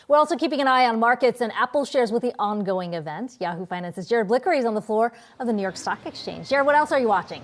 We're also keeping an eye on markets and Apple shares with the ongoing event. Yahoo Finance's Jared Blikre is on the floor of the New York Stock Exchange. Jared, what else are you watching?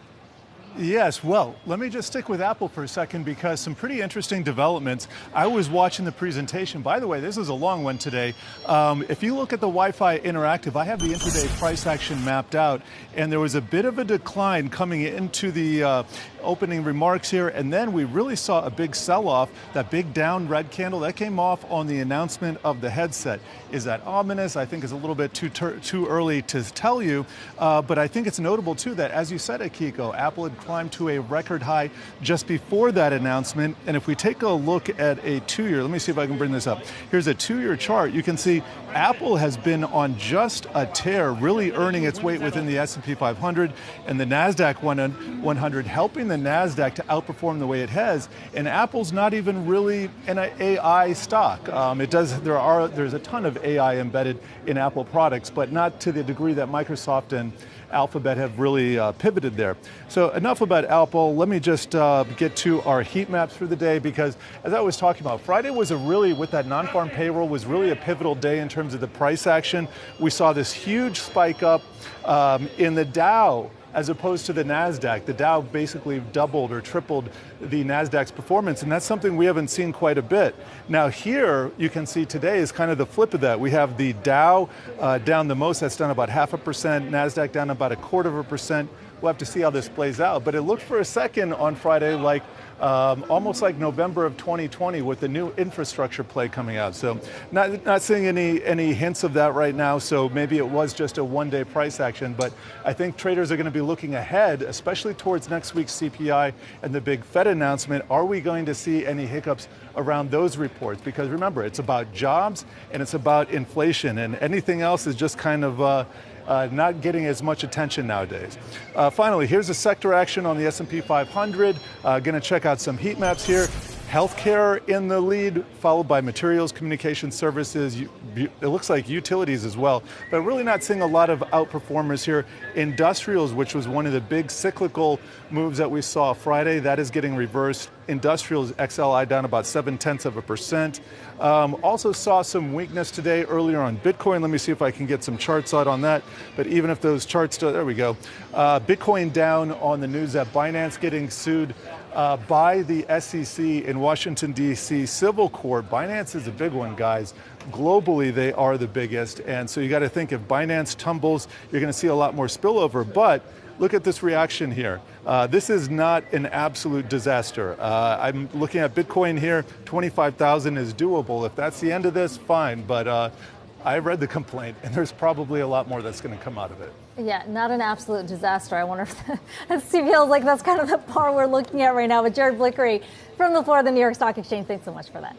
Yes, well, let me just stick with Apple for a second because some pretty interesting developments. I was watching the presentation. By the way, this is a long one today. If you look at the Wi-Fi Interactive, I have the intraday price action mapped out, and there was a bit of a decline coming into the opening remarks here, and then we really saw a big sell-off. That big down red candle, that came off on the announcement of the headset. Is that ominous? I think it's a little bit too early to tell you, but I think it's notable too that, as you said, Akiko, Apple had climbed to a record high just before that announcement. And if we take a look at a 2-year, let me see if I can bring this up. Here's a 2-year chart. You can see Apple has been on just a tear, really earning its weight within the S&P 500 and the NASDAQ 100, helping the NASDAQ to outperform the way it has. And Apple's not even really an AI stock. There's a ton of AI embedded in Apple products, but not to the degree that Microsoft and Alphabet have really pivoted there. So enough about Apple. Let me just get to our heat maps for the day, because as I was talking about, Friday was with that non-farm payroll, was really a pivotal day in terms of the price action. We saw this huge spike up in the Dow as opposed to the NASDAQ. The Dow basically doubled or tripled the NASDAQ's performance, and that's something we haven't seen quite a bit. Now here, you can see today is kind of the flip of that. We have the Dow down the most, that's down about 0.5%, NASDAQ down about 0.25%. We'll have to see how this plays out, but it looked for a second on Friday like almost like November of 2020 with the new infrastructure play coming out. So not seeing any hints of that right now, so maybe it was just a one-day price action, but I think traders are going to be looking ahead, especially towards next week's CPI and the big Fed announcement. Are we going to see any hiccups around those reports? Because remember, it's about jobs and it's about inflation, and anything else is just kind of not getting as much attention nowadays. Finally, here's a sector action on the S&P 500. Going to check out some heat maps here. Healthcare in the lead, followed by materials, communication services. It looks like utilities as well, but really not seeing a lot of outperformers here. Industrials, which was one of the big cyclical moves that we saw Friday, that is getting reversed. Industrials XLI down about 0.7%. Also saw some weakness today earlier on Bitcoin. Let me see if I can get some charts out on that. But even if those charts, there we go. Bitcoin down on the news that Binance getting sued by the SEC in Washington, D.C. civil court. Binance is a big one, guys. Globally, they are the biggest. And so you got to think if Binance tumbles, you're going to see a lot more spillover. But look at this reaction here. This is not an absolute disaster. I'm looking at Bitcoin here. 25,000 is doable. If that's the end of this, fine. But I read the complaint, and there's probably a lot more that's going to come out of it. Yeah, not an absolute disaster. I wonder if it feels like that's kind of the par we're looking at right now. But Jared Blikre from the floor of the New York Stock Exchange, thanks so much for that.